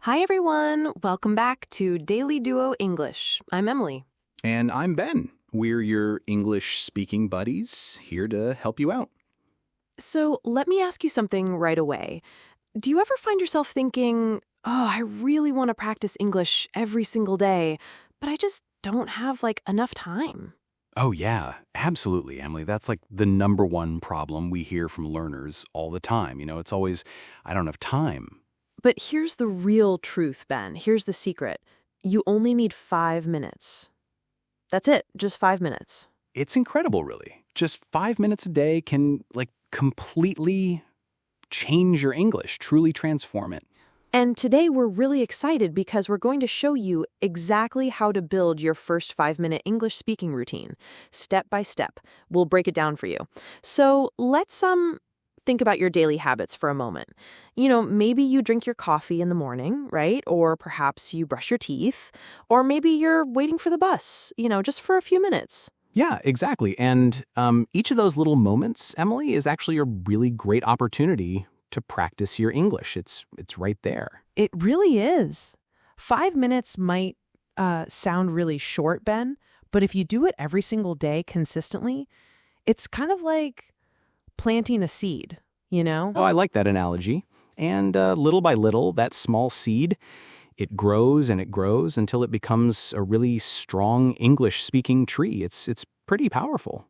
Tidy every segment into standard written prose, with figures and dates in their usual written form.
Hi, everyone. Welcome back to Daily Duo English. I'm Emily. And I'm Ben. We're your English speaking buddies here to help you out. So let me ask you something right away. Do you ever find yourself thinking, oh, I really want to practice English every single day, but I just don't have enough time? Oh, yeah, absolutely, Emily. That's like the number one problem we hear from learners all the time. It's always, I don't have time. But here's the real truth, Ben. Here's the secret. You only need 5 minutes. That's it, just 5 minutes. It's incredible, really. Just 5 minutes a day can, completely change your English, truly transform it. And today we're really excited because we're going to show you exactly how to build your first 5-minute English speaking routine, step by step. We'll break it down for you. So let's think about your daily habits for a moment. Maybe you drink your coffee in the morning, right? Or perhaps you brush your teeth, or maybe you're waiting for the bus, just for a few minutes. Yeah, exactly. And each of those little moments, Emily, is actually a really great opportunity to practice your English. It's right there. It really is. 5 minutes might sound really short, Ben, but if you do it every single day consistently, it's kind of like planting a seed, Oh, I like that analogy. And little by little, that small seed, it grows and it grows until it becomes a really strong English-speaking tree. It's pretty powerful.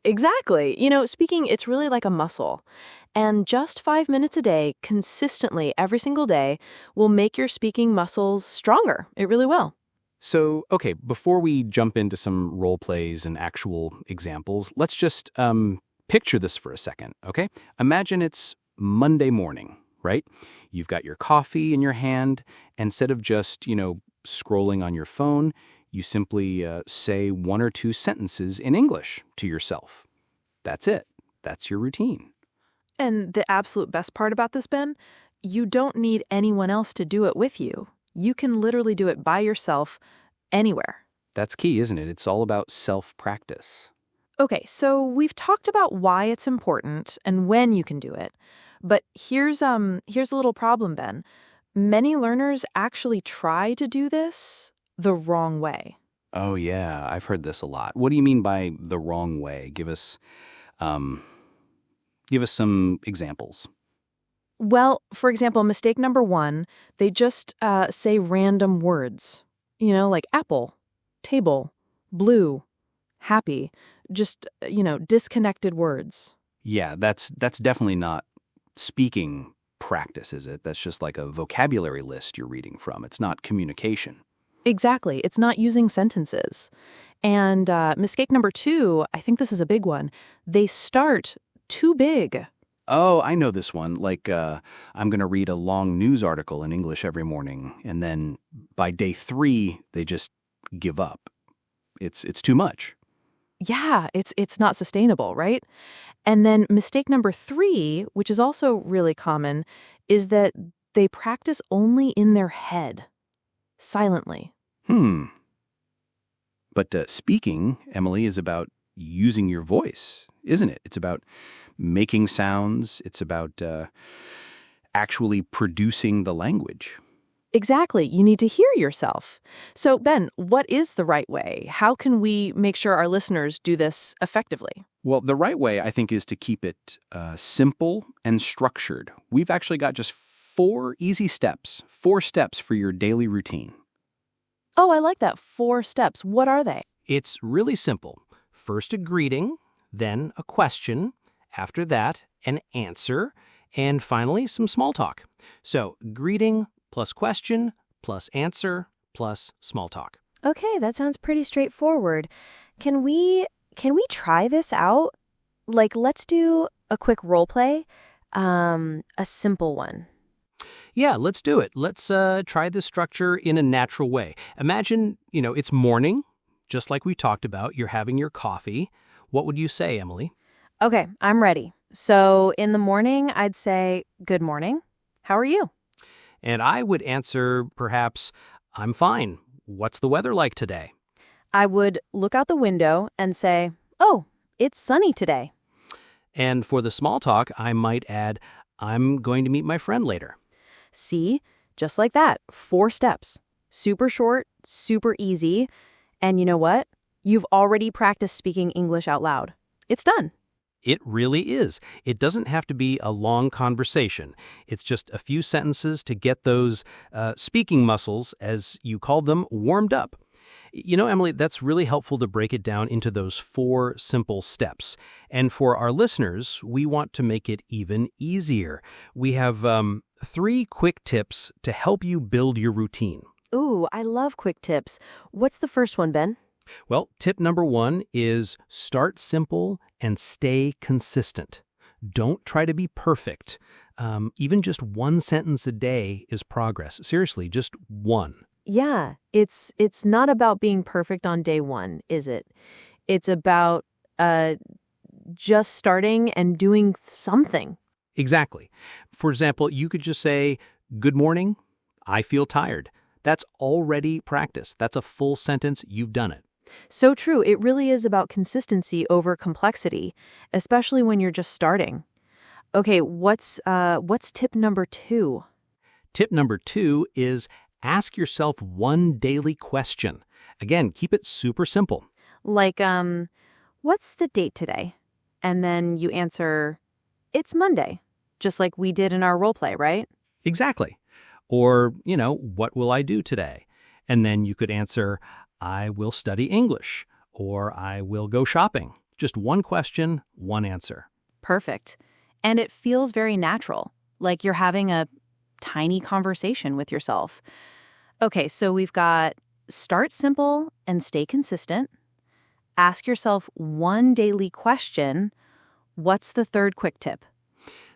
Exactly. Speaking, it's really like a muscle. And just 5 minutes a day, consistently every single day, will make your speaking muscles stronger. It really will. So, okay, before we jump into some role plays and actual examples, let's just picture this for a second, okay? Imagine it's Monday morning, right? You've got your coffee in your hand. Instead of just, scrolling on your phone, you simply say one or two sentences in English to yourself. That's it. That's your routine. And the absolute best part about this, Ben, you don't need anyone else to do it with you. You can literally do it by yourself anywhere. That's key, isn't it? It's all about self-practice. Okay, so we've talked about why it's important and when you can do it. But here's a little problem, Ben. Many learners actually try to do this the wrong way. Oh, yeah, I've heard this a lot. What do you mean by the wrong way? Give us some examples. Well, for example, mistake number 1, they just say random words. Like apple, table, blue, happy. Just, disconnected words. Yeah, that's definitely not speaking practice, is it? That's just like a vocabulary list you're reading from. It's not communication. Exactly. It's not using sentences. And mistake number 2, I think this is a big one. They start too big. Oh, I know this one. I'm going to read a long news article in English every morning, and then by day 3, they just give up. It's too much. Yeah, it's not sustainable, right? And then mistake number 3, which is also really common, is that they practice only in their head, silently. But speaking, Emily, is about using your voice, isn't it? It's about making sounds. It's about actually producing the language. Exactly. You need to hear yourself. So, Ben, what is the right way? How can we make sure our listeners do this effectively? Well, the right way, I think, is to keep it simple and structured. We've actually got just 4 easy steps, 4 steps for your daily routine. Oh, I like that. 4 steps. What are they? It's really simple. First a greeting, then a question, after that an answer, and finally some small talk. So greeting plus question plus answer plus small talk. Okay, that sounds pretty straightforward. Can we try this out? Let's do a quick role play, a simple one. Yeah, let's do it. Let's try this structure in a natural way. Imagine, it's morning, just like we talked about. You're having your coffee. What would you say, Emily? Okay, I'm ready. So in the morning, I'd say, good morning. How are you? And I would answer, perhaps, I'm fine. What's the weather like today? I would look out the window and say, oh, it's sunny today. And for the small talk, I might add, I'm going to meet my friend later. See, Just like that, 4 steps. Super short, super easy. And you know what? You've already practiced speaking English out loud. It's done. It really is. It doesn't have to be a long conversation. It's just a few sentences to get those speaking muscles, as you call them, warmed up. You know, Emily, that's really helpful to break it down into those 4 simple steps. And for our listeners, we want to make it even easier. We have 3 quick tips to help you build your routine. Ooh, I love quick tips. What's the first one, Ben? Well, tip number 1 is start simple and stay consistent. Don't try to be perfect. Even just 1 sentence a day is progress. Seriously, just 1. Yeah, it's not about being perfect on day 1, is it? It's about just starting and doing something. Exactly. For example, you could just say, "Good morning, I feel tired." That's already practice. That's a full sentence. You've done it. So true. It really is about consistency over complexity, especially when you're just starting. Okay, what's tip number 2? Tip number 2 is ask yourself 1 daily question. Again, keep it super simple. Like, what's the date today? And then you answer, it's Monday, just like we did in our role play, right? Exactly. Or, what will I do today? And then you could answer, I will study English, or I will go shopping. Just 1 question, 1 answer. Perfect. And it feels very natural, like you're having a tiny conversation with yourself. Okay, so we've got start simple and stay consistent. Ask yourself 1 daily question. What's the 3rd quick tip?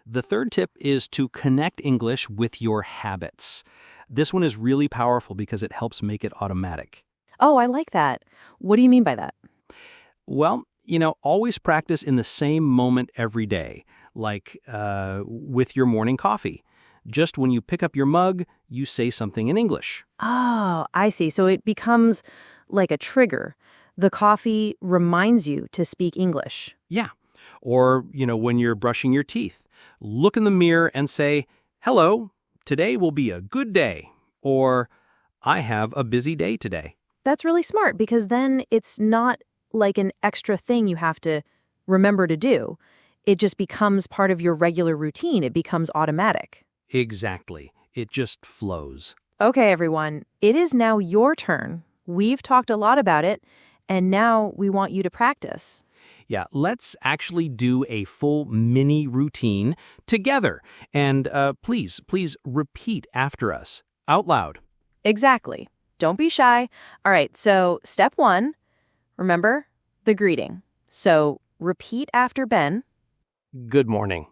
The 3rd tip is to connect English with your habits. This one is really powerful because it helps make it automatic. Oh, I like that. What do you mean by that? Well, always practice in the same moment every day, like with your morning coffee. Just when you pick up your mug, you say something in English. Oh, I see. So it becomes like a trigger. The coffee reminds you to speak English. Yeah. Or, when you're brushing your teeth, look in the mirror and say, "Hello, today will be a good day." Or, "I have a busy day today." That's really smart because then it's not like an extra thing you have to remember to do. It just becomes part of your regular routine. It becomes automatic. Exactly. It just flows. Okay, everyone. It is now your turn. We've talked a lot about it, and now we want you to practice. Yeah, let's actually do a full mini routine together. And please repeat after us, out loud. Exactly. Don't be shy. All right, so step 1, remember the greeting. So repeat after Ben. Good morning.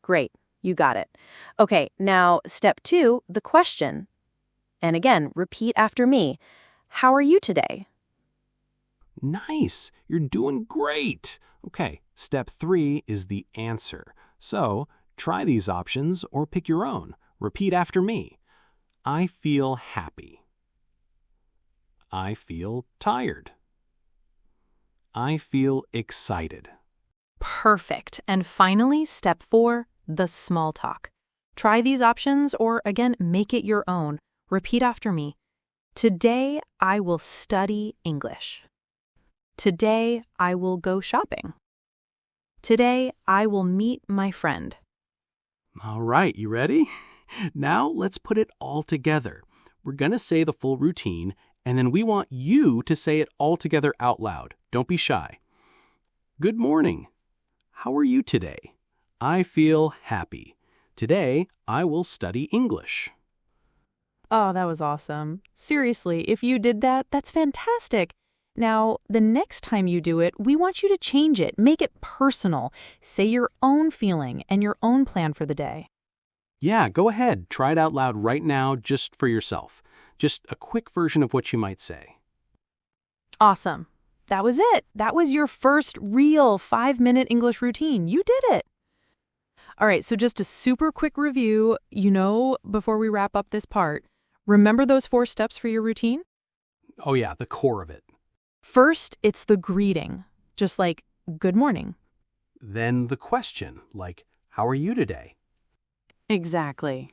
Great, you got it. Okay, now step 2, the question. And again, repeat after me. How are you today? Nice. You're doing great. Okay, step 3 is the answer. So try these options or pick your own. Repeat after me. I feel happy. I feel tired. I feel excited. Perfect. And finally, step 4, the small talk. Try these options or, again, make it your own. Repeat after me. Today, I will study English. Today, I will go shopping. Today, I will meet my friend. All right, you ready? Now let's put it all together. We're going to say the full routine, and then we want you to say it all together out loud. Don't be shy. Good morning. How are you today? I feel happy. Today, I will study English. Oh, that was awesome. Seriously, if you did that, that's fantastic. Now, the next time you do it, we want you to change it. Make it personal. Say your own feeling and your own plan for the day. Yeah, go ahead. Try it out loud right now just for yourself. Just a quick version of what you might say. Awesome. That was it. That was your first real 5-minute English routine. You did it. All right, so just a super quick review, before we wrap up this part. Remember those 4 steps for your routine? Oh yeah, the core of it. First, it's the greeting, just like, good morning. Then the question, like, how are you today? Exactly.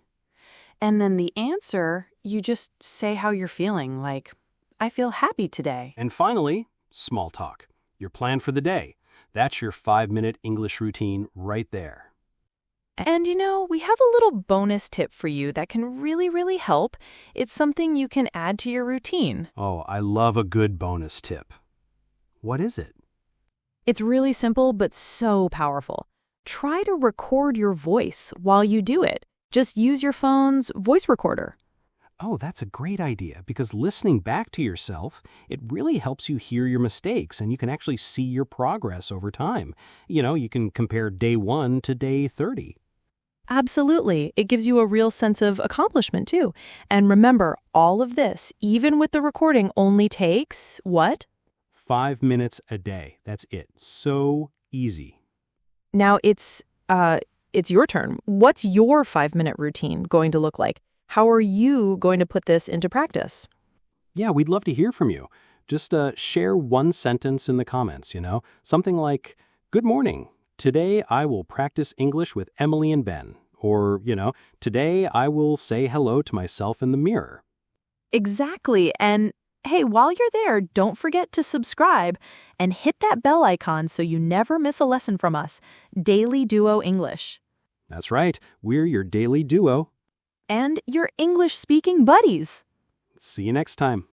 And then the answer, you just say how you're feeling, like, I feel happy today. And finally, small talk. Your plan for the day. That's your 5-minute English routine right there. And we have a little bonus tip for you that can really help. It's something you can add to your routine. Oh, I love a good bonus tip. What is it? It's really simple but so powerful. Try to record your voice while you do it. Just use your phone's voice recorder. Oh, that's a great idea because listening back to yourself, it really helps you hear your mistakes and you can actually see your progress over time. You can compare day 1 to day 30. Absolutely. It gives you a real sense of accomplishment, too. And remember, all of this, even with the recording, only takes, what? 5 minutes a day. That's it. So easy. Now it's your turn. What's your 5-minute routine going to look like? How are you going to put this into practice? Yeah, we'd love to hear from you. Just share one sentence in the comments, Something like, "Good morning. Today I will practice English with Emily and Ben." Or, "Today I will say hello to myself in the mirror." Exactly. And hey, while you're there, don't forget to subscribe and hit that bell icon so you never miss a lesson from us. Daily Duo English. That's right. We're your daily duo. And your English speaking buddies. See you next time.